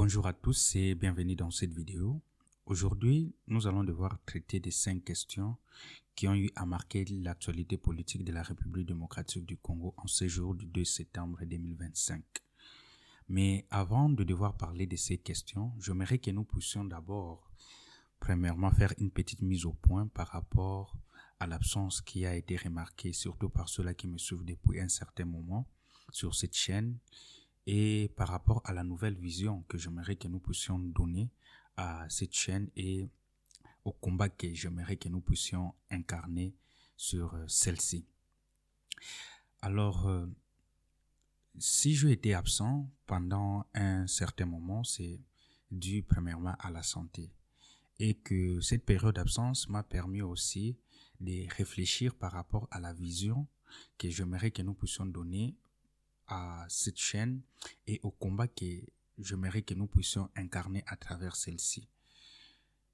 Bonjour à tous et bienvenue dans cette vidéo. Aujourd'hui, nous allons devoir traiter des 5 questions qui ont eu à marquer l'actualité politique de la République démocratique du Congo en ce jour du 2 septembre 2025. Mais avant de devoir parler de ces questions, j'aimerais que nous puissions d'abord, premièrement, faire une petite mise au point par rapport à l'absence qui a été remarquée, surtout par ceux-là qui me suivent depuis un certain moment sur cette chaîne, et par rapport à la nouvelle vision que j'aimerais que nous puissions donner à cette chaîne et au combat que j'aimerais que nous puissions incarner sur celle-ci. Alors, si j'ai été absent pendant un certain moment, c'est dû premièrement à la santé. Et que cette période d'absence m'a permis aussi de réfléchir par rapport à la vision que j'aimerais que nous puissions donner à cette chaîne et au combat que j'aimerais que nous puissions incarner à travers celle-ci.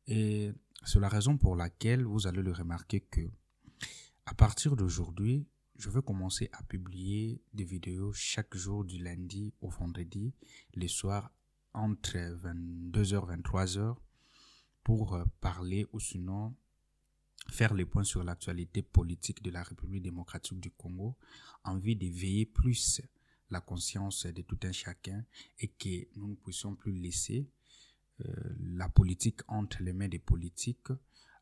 Et c'est la raison pour laquelle vous allez le remarquer que à partir d'aujourd'hui, je vais commencer à publier des vidéos chaque jour du lundi au vendredi, les soirs entre 22h et 23h pour parler ou sinon faire les points sur l'actualité politique de la République démocratique du Congo en vue d'éveiller plus la conscience de tout un chacun et que nous ne puissions plus laisser la politique entre les mains des politiques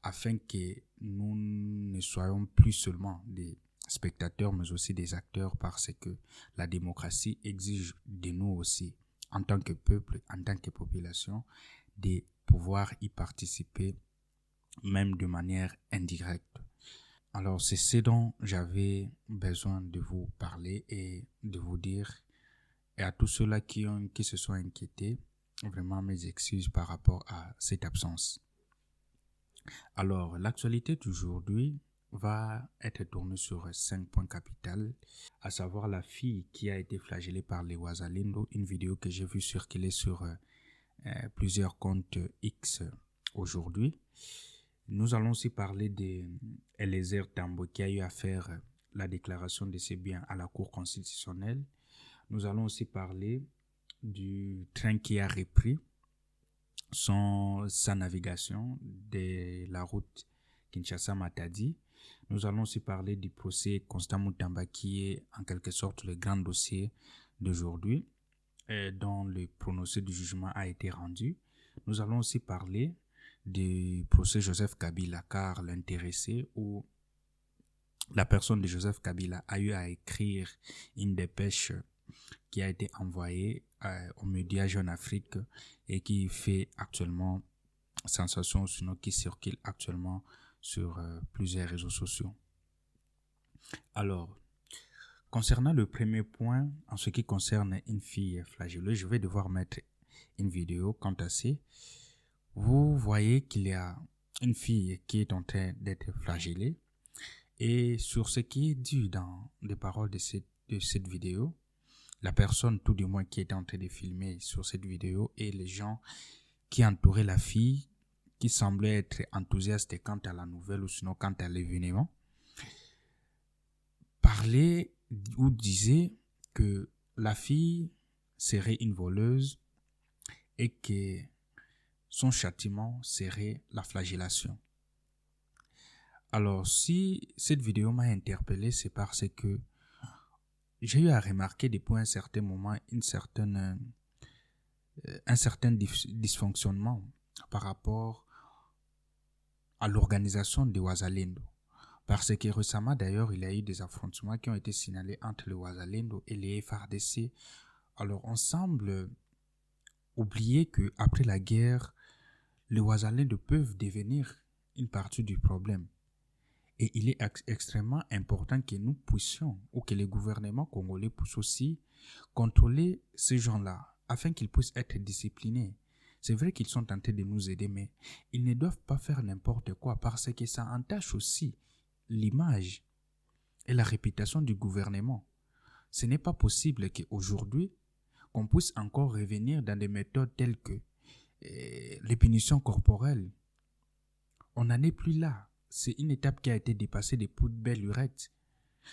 afin que nous ne soyons plus seulement des spectateurs mais aussi des acteurs, parce que la démocratie exige de nous aussi en tant que peuple, en tant que population, de pouvoir y participer même de manière indirecte. Alors c'est ce dont j'avais besoin de vous parler et de vous dire, et à tous ceux-là qui se sont inquiétés, vraiment mes excuses par rapport à cette absence. Alors l'actualité d'aujourd'hui va être tournée sur 5 points capitaux, à savoir la fille qui a été flagellée par les Wazalendo, une vidéo que j'ai vue circuler sur plusieurs comptes X aujourd'hui. Nous allons aussi parler d'Eliezer Tambo qui a eu à faire la déclaration de ses biens à la Cour constitutionnelle. Nous allons aussi parler du train qui a repris sa navigation de la route Kinshasa-Matadi. Nous allons aussi parler du procès Constant Mutamba qui est en quelque sorte le grand dossier d'aujourd'hui dont le prononcé du jugement a été rendu. Nous allons aussi parler du procès Joseph Kabila, car l'intéressé ou la personne de Joseph Kabila a eu à écrire une dépêche qui a été envoyée aux médias Jeune Afrique et qui fait actuellement sensation, sinon qui circule actuellement sur plusieurs réseaux sociaux. Alors, concernant le premier point, en ce qui concerne une fille flagellée, je vais devoir mettre une vidéo quant à ça. Vous voyez qu'il y a une fille qui est en train d'être flagellée, et sur ce qui est dit dans les paroles de cette vidéo, la personne tout du moins qui est en train de filmer sur cette vidéo et les gens qui entouraient la fille, qui semblaient être enthousiastes quant à la nouvelle ou sinon quant à l'événement, parlaient ou disaient que la fille serait une voleuse et que son châtiment serait la flagellation. Alors, si cette vidéo m'a interpellé, c'est parce que j'ai eu à remarquer depuis un certain moment un certain dysfonctionnement par rapport à l'organisation de Wazalendo. Parce que récemment, d'ailleurs, il y a eu des affrontements qui ont été signalés entre le Wazalendo et les FARDC. Alors, on semble oublier qu'après la guerre, les Wazalendo peuvent devenir une partie du problème. Et il est extrêmement important que nous puissions, ou que les gouvernements congolais puissent aussi contrôler ces gens-là, afin qu'ils puissent être disciplinés. C'est vrai qu'ils sont tentés de nous aider, mais ils ne doivent pas faire n'importe quoi, parce que ça entache aussi l'image et la réputation du gouvernement. Ce n'est pas possible qu'aujourd'hui, qu'on puisse encore revenir dans des méthodes telles que les punitions corporelles. On n'en est plus là. C'est une étape qui a été dépassée depuis belle lurette.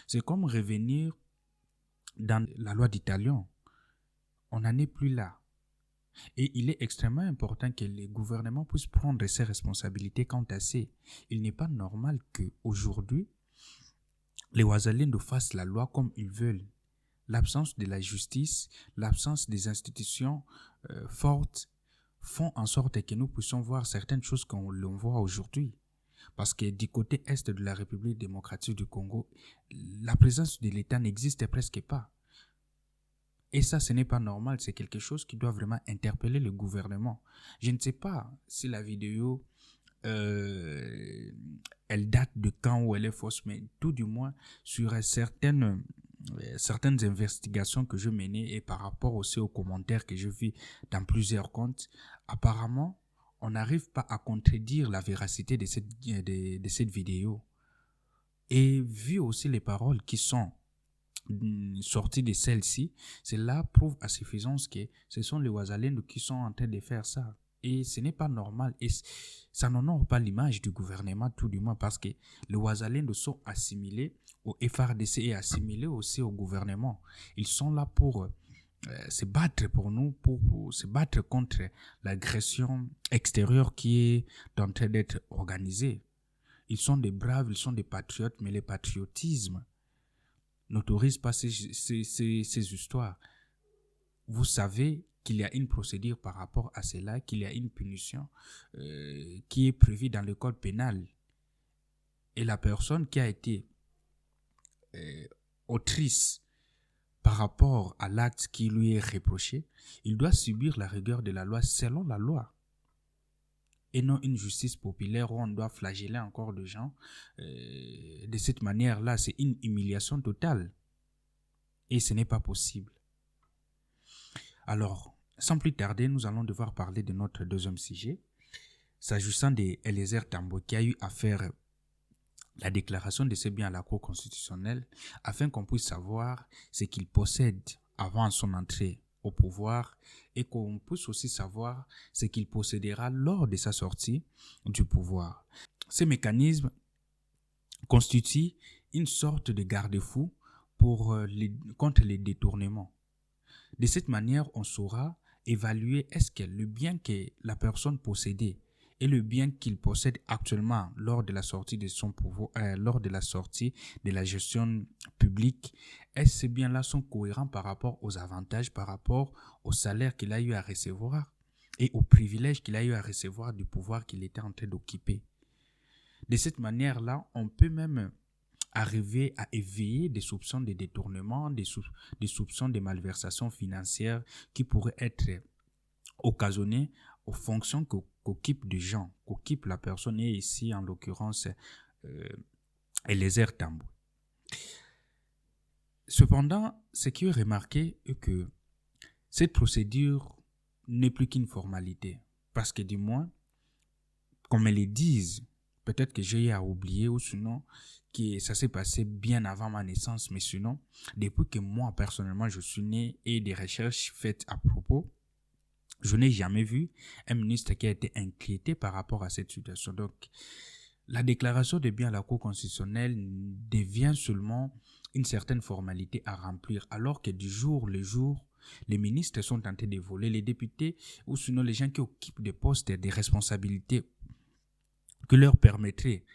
C'est comme revenir dans la loi d'Italian. On n'en est plus là. Et il est extrêmement important que les gouvernements puissent prendre ses responsabilités quant à ça. Il n'est pas normal qu'aujourd'hui, les Ouazalendo fassent la loi comme ils veulent. L'absence de la justice, l'absence des institutions fortes font en sorte que nous puissions voir certaines choses qu'on voit aujourd'hui. Parce que du côté est de la République démocratique du Congo, la présence de l'État n'existe presque pas. Et ça, ce n'est pas normal, c'est quelque chose qui doit vraiment interpeller le gouvernement. Je ne sais pas si la vidéo, elle date de quand ou elle est fausse, mais tout du moins sur certaines investigations que je menais et par rapport aussi aux commentaires que je vis dans plusieurs comptes, apparemment, on n'arrive pas à contredire la véracité de cette vidéo. Et vu aussi les paroles qui sont sorties de celle-ci, cela prouve à suffisance que ce sont les Ouazalendo qui sont en train de faire ça. Et ce n'est pas normal. Et ça n'honore pas l'image du gouvernement, tout du moins, parce que les Ouazalendo sont assimilés au FRDC et assimilés aussi au gouvernement. Ils sont là pour se battre pour nous, pour se battre contre l'agression extérieure qui est en train d'être organisée. Ils sont des braves, ils sont des patriotes, mais le patriotisme n'autorise pas ces histoires. Vous savez qu'il y a une procédure par rapport à cela, qu'il y a une punition qui est prévue dans le code pénal. Et la personne qui a été autrice par rapport à l'acte qui lui est reproché, il doit subir la rigueur de la loi selon la loi. Et non une justice populaire où on doit flageller encore de gens. De cette manière-là, c'est une humiliation totale. Et ce n'est pas possible. Alors, sans plus tarder, nous allons devoir parler de notre deuxième sujet. S'agissant d'Eliezer Tambo qui a eu à faire la déclaration de ses biens à la Cour constitutionnelle afin qu'on puisse savoir ce qu'il possède avant son entrée au pouvoir et qu'on puisse aussi savoir ce qu'il possédera lors de sa sortie du pouvoir. Ces mécanismes constituent une sorte de garde-fou contre les détournements. De cette manière, on saura évaluer est-ce que le bien que la personne possédait et le bien qu'il possède actuellement lors de la sortie de son pouvoir, lors de la sortie de la gestion publique, est-ce que ces biens-là sont cohérents par rapport aux avantages, par rapport au salaire qu'il a eu à recevoir et aux privilèges qu'il a eu à recevoir du pouvoir qu'il était en train d'occuper. De cette manière-là, on peut même arriver à éveiller des soupçons de détournement, des soupçons de malversation financière qui pourraient être occasionnés aux fonctions qu'occupe des gens, qu'occupe la personne, et ici en l'occurrence Eliezer Tambo. Cependant, ce qui est remarqué est que cette procédure n'est plus qu'une formalité, parce que du moins, comme elles le disent, peut-être que j'ai à oublier ou sinon que ça s'est passé bien avant ma naissance, mais sinon, depuis que moi personnellement je suis né et des recherches faites à propos, je n'ai jamais vu un ministre qui a été inquiété par rapport à cette situation. Donc, la déclaration de biens à la Cour constitutionnelle devient seulement une certaine formalité à remplir, alors que du jour le jour, les ministres sont tentés de voler, les députés ou sinon les gens qui occupent des postes des responsabilités qui leur permettraient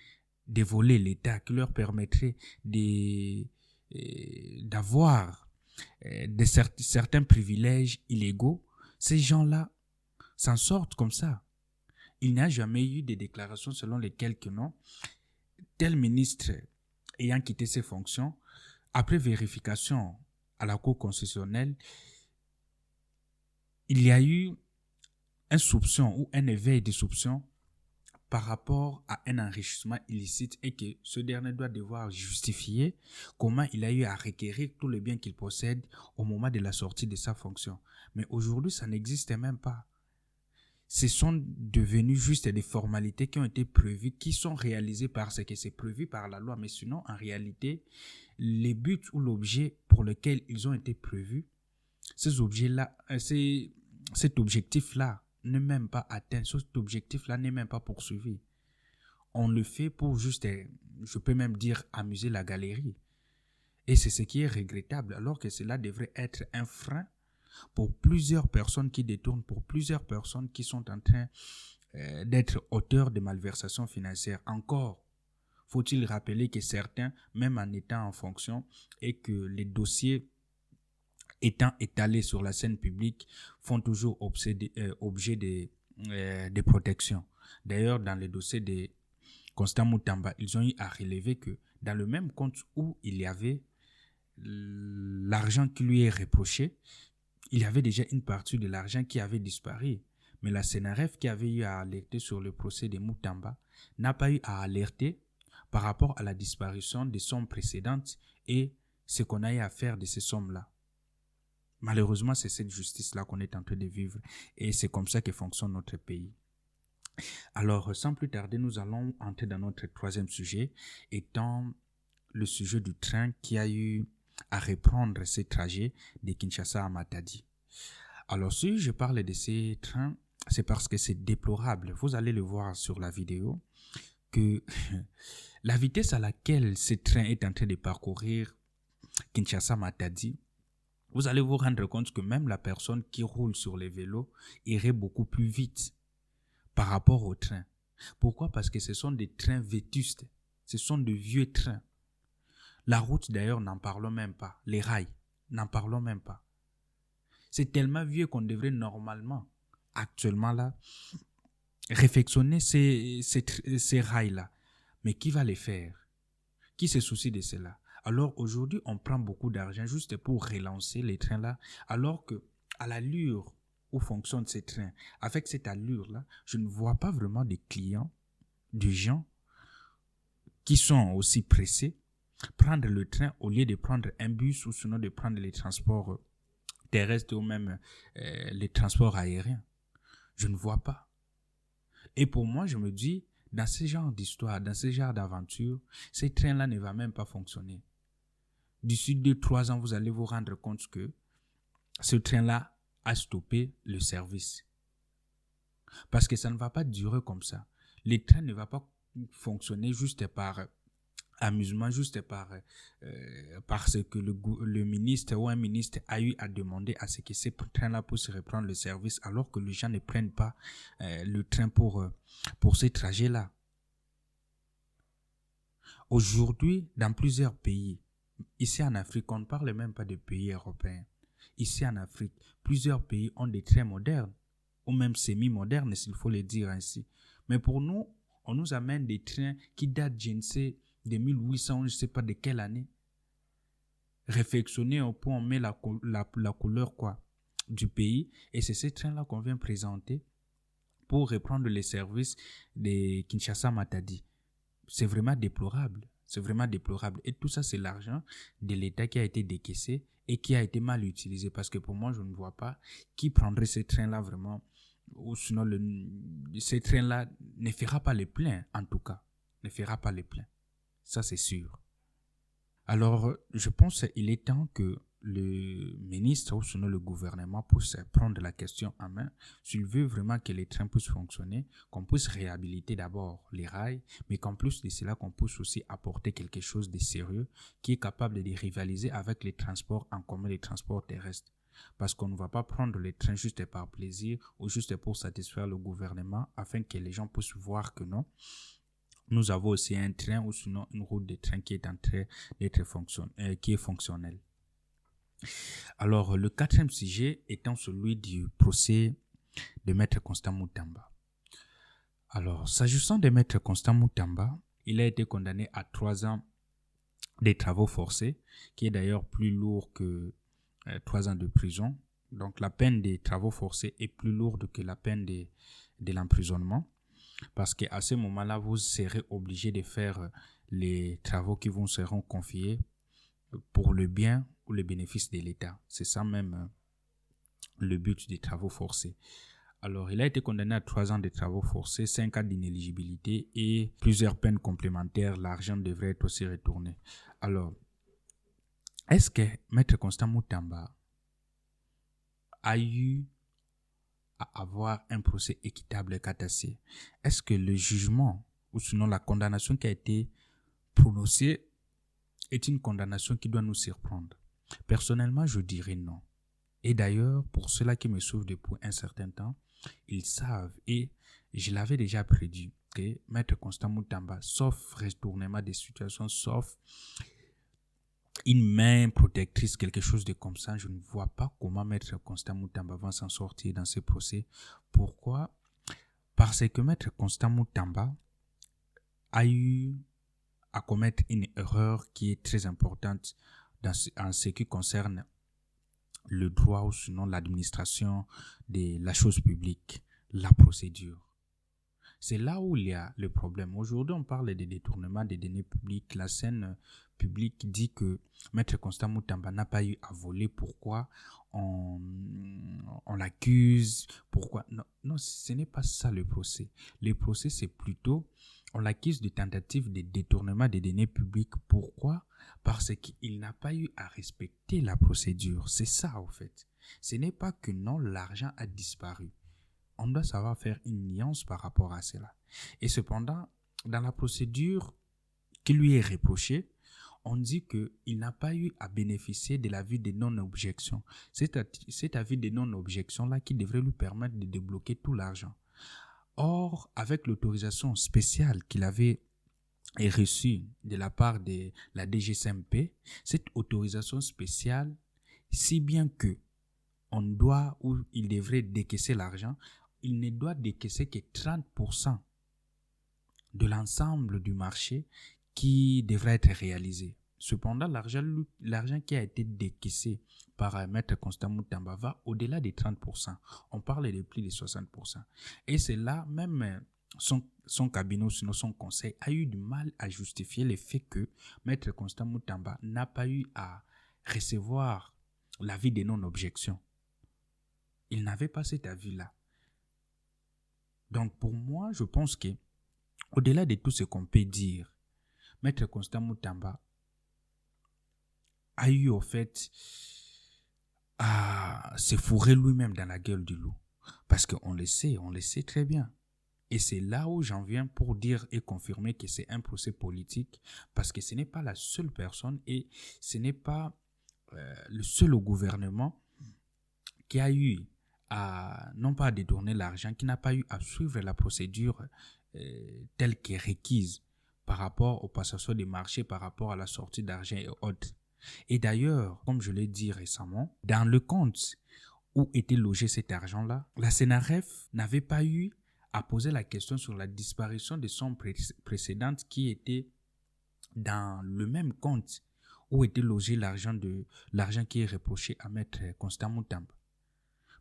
de voler l'État, qui leur permettraient d'avoir certains privilèges illégaux. Ces gens-là s'en sortent comme ça. Il n'y a jamais eu de déclaration selon lesquelles que non, tel ministre ayant quitté ses fonctions, après vérification à la Cour constitutionnelle, il y a eu un soupçon ou un éveil de soupçon par rapport à un enrichissement illicite et que ce dernier doit devoir justifier comment il a eu à requérir tous les biens qu'il possède au moment de la sortie de sa fonction. Mais aujourd'hui, ça n'existe même pas. Ce sont devenus juste des formalités qui ont été prévues, qui sont réalisées parce que c'est prévu par la loi. Mais sinon, en réalité, les buts ou l'objet pour lequel ils ont été prévus, ces objets-là, cet objectif-là n'est même pas atteint. Cet objectif-là n'est même pas poursuivi. On le fait pour juste, je peux même dire, amuser la galerie. Et c'est ce qui est regrettable, alors que cela devrait être un frein pour plusieurs personnes qui détournent, pour plusieurs personnes qui sont en train d'être auteurs de malversations financières. Encore, faut-il rappeler que certains, même en étant en fonction, et que les dossiers étant étalés sur la scène publique, font toujours objet de protection. D'ailleurs, dans le dossier de Constant Moutamba, ils ont eu à relever que dans le même compte où il y avait l'argent qui lui est reproché, il y avait déjà une partie de l'argent qui avait disparu. Mais la CNRF, qui avait eu à alerter sur le procès de Moutamba, n'a pas eu à alerter par rapport à la disparition des sommes précédentes et ce qu'on a eu à faire de ces sommes-là. Malheureusement, c'est cette justice-là qu'on est en train de vivre et c'est comme ça que fonctionne notre pays. Alors, sans plus tarder, nous allons entrer dans notre troisième sujet, étant le sujet du train qui a eu à reprendre ses trajets de Kinshasa à Matadi. Alors, si je parle de ces trains, c'est parce que c'est déplorable. Vous allez le voir sur la vidéo que la vitesse à laquelle ce train est en train de parcourir Kinshasa-Matadi, vous allez vous rendre compte que même la personne qui roule sur les vélos irait beaucoup plus vite par rapport au train. Pourquoi? Parce que ce sont des trains vétustes. Ce sont de vieux trains. La route, d'ailleurs, n'en parlons même pas. Les rails, n'en parlons même pas. C'est tellement vieux qu'on devrait normalement, actuellement là, réfectionner ces rails-là. Mais qui va les faire? Qui se soucie de cela? Alors aujourd'hui, on prend beaucoup d'argent juste pour relancer les trains-là, alors que à l'allure où fonctionnent ces trains, avec cette allure-là, je ne vois pas vraiment des clients, des gens qui sont aussi pressés prendre le train au lieu de prendre un bus ou sinon de prendre les transports terrestres ou même les transports aériens. Je ne vois pas. Et pour moi, je me dis, dans ce genre d'histoire, dans ce genre d'aventure, ces trains-là ne vont même pas fonctionner. D'ici 2-3 ans, vous allez vous rendre compte que ce train-là a stoppé le service. Parce que ça ne va pas durer comme ça. Le train ne va pas fonctionner juste par amusement, juste parce que le ministre ou un ministre a eu à demander à ce que ces trains-là puissent reprendre le service alors que les gens ne prennent pas le train pour ces trajets-là. Aujourd'hui, dans plusieurs pays, ici en Afrique, on ne parle même pas de pays européens. Ici en Afrique, plusieurs pays ont des trains modernes ou même semi-modernes, s'il faut le dire ainsi. Mais pour nous, on nous amène des trains qui datent, je ne sais, de 1800, je ne sais pas de quelle année, réfectionnés au point où on met la couleur du pays. Et c'est ces trains-là qu'on vient présenter pour reprendre les services de Kinshasa-Matadi. C'est vraiment déplorable. C'est vraiment déplorable. Et tout ça, c'est l'argent de l'État qui a été décaissé et qui a été mal utilisé. Parce que pour moi, je ne vois pas qui prendrait ces trains-là vraiment. Ou sinon, ces trains-là ne fera pas les pleins, en tout cas. Ne fera pas les pleins. Ça, c'est sûr. Alors, je pense qu'il est temps que le ministre ou sinon le gouvernement puisse prendre la question en main s'il veut vraiment que les trains puissent fonctionner, qu'on puisse réhabiliter d'abord les rails, mais qu'en plus de cela, qu'on puisse aussi apporter quelque chose de sérieux qui est capable de rivaliser avec les transports en commun, les transports terrestres. Parce qu'on ne va pas prendre les trains juste par plaisir ou juste pour satisfaire le gouvernement afin que les gens puissent voir que non. Nous avons aussi un train ou sinon une route de train qui est en train d'être fonctionnelle. Alors, le quatrième sujet étant celui du procès de Maître Constant Moutamba. Alors, s'agissant de Maître Constant Moutamba, il a été condamné à 3 ans de travaux forcés, qui est d'ailleurs plus lourd que 3 ans de prison. Donc, la peine des travaux forcés est plus lourde que la peine de l'emprisonnement. Parce qu'à ce moment-là, vous serez obligé de faire les travaux qui vous seront confiés pour le bien ou le bénéfice de l'État. C'est ça même le but des travaux forcés. Alors, il a été condamné à 3 ans de travaux forcés, 5 ans d'inéligibilité et plusieurs peines complémentaires. L'argent devrait être aussi retourné. Alors, est-ce que Maître Constant Moutamba a eu à avoir un procès équitable et catassé? Est-ce que le jugement ou sinon la condamnation qui a été prononcée est une condamnation qui doit nous surprendre? Personnellement, je dirais non. Et d'ailleurs, pour ceux-là qui me suivent depuis un certain temps, ils savent, et je l'avais déjà prédit, que Maître Constant Moutamba, sauf retournement des situations, sauf une main protectrice, quelque chose de comme ça, je ne vois pas comment Maître Constant Moutamba va s'en sortir dans ce procès. Pourquoi? Parce que Maître Constant Moutamba a eu à commettre une erreur qui est très importante en ce qui concerne le droit ou sinon l'administration de la chose publique, la procédure. C'est là où il y a le problème. Aujourd'hui, on parle de détournement des deniers publics. La scène publique dit que Maître Constant Moutamba n'a pas eu à voler. Pourquoi on l'accuse? Pourquoi? Non, non, ce n'est pas ça le procès. Le procès, c'est plutôt, on l'accuse de tentative de détournement des deniers publics. Pourquoi? Parce qu'il n'a pas eu à respecter la procédure. C'est ça, au fait. Ce n'est pas que non, l'argent a disparu. On doit savoir faire une nuance par rapport à cela. Et cependant, dans la procédure qui lui est reprochée, on dit qu'il n'a pas eu à bénéficier de l'avis de non-objection. Cet avis de non-objection-là qui devrait lui permettre de débloquer tout l'argent. Or, avec l'autorisation spéciale qu'il avait reçue de la part de la DGCMP, cette autorisation spéciale, si bien que on doit ou il devrait décaisser l'argent, il ne doit décaisser que 30% de l'ensemble du marché qui devrait être réalisé. Cependant, l'argent qui a été décaissé par Maître Constant Moutamba va au-delà des 30%. On parle de plus de 60%. Et c'est là, même son cabinet, sinon son conseil, a eu du mal à justifier le fait que Maître Constant Moutamba n'a pas eu à recevoir l'avis de non-objection. Il n'avait pas cet avis-là. Donc pour moi, je pense que au-delà de tout ce qu'on peut dire, Maître Constant Moutamba a eu au fait à se fourrer lui-même dans la gueule du loup. Parce qu'on le sait très bien. Et c'est là où j'en viens pour dire et confirmer que c'est un procès politique, parce que ce n'est pas la seule personne et ce n'est pas le seul au gouvernement qui a eu à, non pas à détourner l'argent, qui n'a pas eu à suivre la procédure telle qu'est requise par rapport au passation des marchés, par rapport à la sortie d'argent et autres. Et d'ailleurs, comme je l'ai dit récemment, dans le compte où était logé cet argent-là, la CNRF n'avait pas eu à poser la question sur la disparition des sommes précédentes qui étaient dans le même compte où était logé l'argent qui est reproché à Maître Constant Moutamba.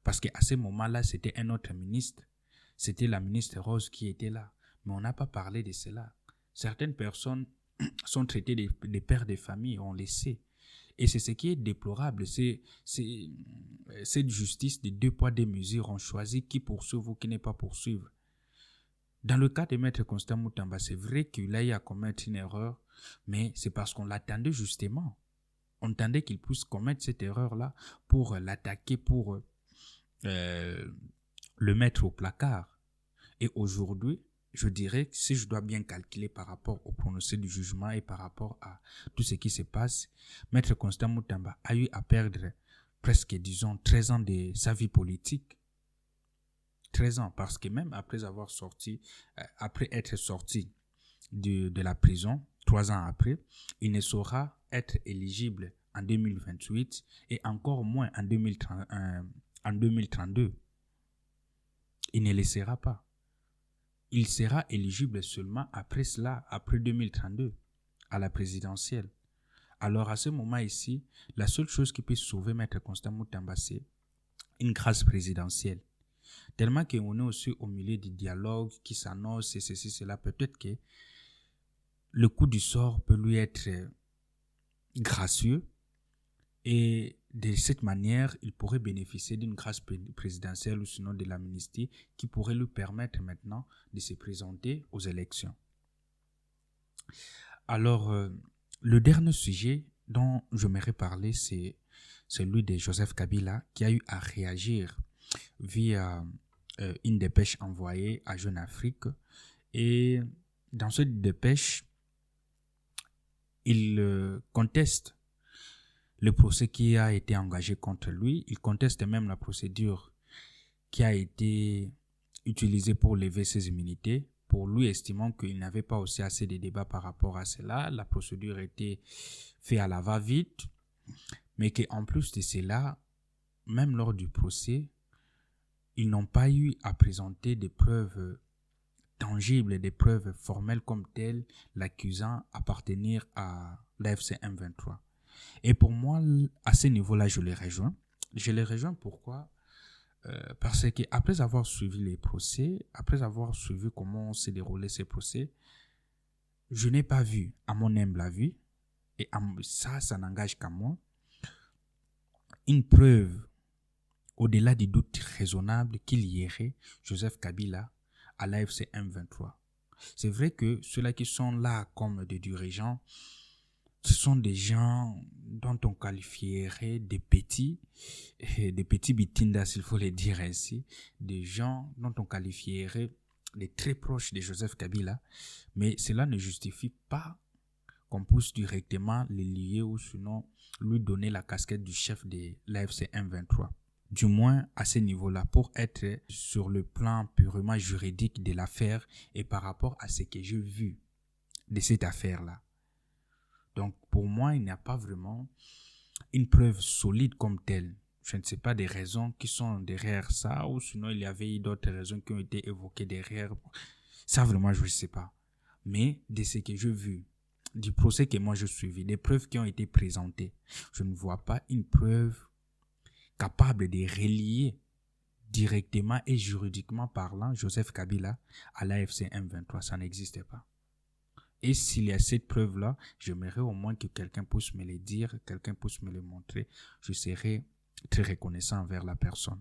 Parce qu'à ce moment-là, c'était un autre ministre. C'était la ministre Rose qui était là. Mais on n'a pas parlé de cela. Certaines personnes sont traitées des pères de famille, on le sait. Et c'est ce qui est déplorable. C'est cette justice de deux poids, deux mesures. On choisit qui poursuivre ou qui n'est pas poursuivre. Dans le cas de Maître Constant Moutamba, c'est vrai qu'il a eu à commettre une erreur, mais c'est parce qu'on l'attendait justement. On attendait qu'il puisse commettre cette erreur-là pour l'attaquer, pour le mettre au placard. Et aujourd'hui, je dirais que si je dois bien calculer par rapport au prononcé du jugement et par rapport à tout ce qui se passe, Maître Constant Moutamba a eu à perdre presque, disons, 13 ans de sa vie politique. 13 ans, parce que même après avoir sorti, après être sorti de la prison, 3 ans après, il ne saura être éligible en 2028 et encore moins en 2032. Il ne le sera pas. Il sera éligible seulement après cela, après 2032, à la présidentielle. Alors à ce moment ici, la seule chose qui peut sauver Maître Constant Moutamba, c'est une grâce présidentielle. Tellement qu'on est aussi au milieu du dialogue qui s'annonce et ceci, cela, peut-être que le coup du sort peut lui être gracieux et de cette manière, il pourrait bénéficier d'une grâce présidentielle ou sinon de l'amnistie qui pourrait lui permettre maintenant de se présenter aux élections. Alors, le dernier sujet dont j'aimerais parler, c'est celui de Joseph Kabila qui a eu à réagir via une dépêche envoyée à Jeune Afrique. Et dans cette dépêche, il conteste le procès qui a été engagé contre lui. Il conteste même la procédure qui a été utilisée pour lever ses immunités. Pour lui, estimant qu'il n'avait pas aussi assez de débats par rapport à cela, la procédure était faite à la va-vite, mais qu'en plus de cela, même lors du procès, ils n'ont pas eu à présenter des preuves tangibles, des preuves formelles comme telles, l'accusant appartenir à l'AFC M23. Et pour moi, à ce niveau-là, je les rejoins. Je les rejoins pourquoi? Parce qu'après avoir suivi les procès, après avoir suivi comment s'est déroulé ces procès, je n'ai pas vu, à mon humble avis, et ça n'engage qu'à moi, une preuve au-delà du doute raisonnable qu'il y aurait Joseph Kabila à l'AFC M23. C'est vrai que ceux-là qui sont là comme des dirigeants, ce sont des gens dont on qualifierait des petits bitindas, s'il faut les dire ainsi, des gens dont on qualifierait des très proches de Joseph Kabila, mais cela ne justifie pas qu'on puisse directement les lier ou sinon lui donner la casquette du chef de l'AFC M23. Du moins à ce niveau-là, pour être sur le plan purement juridique de l'affaire et par rapport à ce que j'ai vu de cette affaire-là. Donc pour moi, il n'y a pas vraiment une preuve solide comme telle. Je ne sais pas des raisons qui sont derrière ça ou sinon il y avait d'autres raisons qui ont été évoquées derrière. Ça vraiment, je ne sais pas. Mais de ce que j'ai vu, du procès que moi je suivi, des preuves qui ont été présentées, je ne vois pas une preuve capable de relier directement et juridiquement parlant Joseph Kabila à l'AFC M23. Ça n'existait pas. Et s'il y a cette preuve-là, j'aimerais au moins que quelqu'un puisse me le dire, quelqu'un puisse me le montrer. Je serais très reconnaissant envers la personne.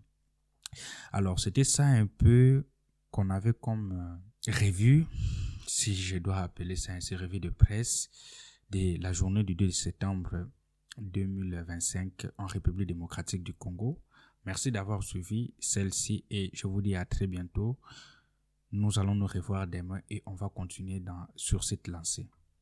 Alors, c'était ça un peu qu'on avait comme revue, si je dois appeler ça ainsi, revue de presse de la journée du 2 septembre 2025 en République démocratique du Congo. Merci d'avoir suivi celle-ci et je vous dis à très bientôt. Nous allons nous revoir demain et on va continuer sur cette lancée.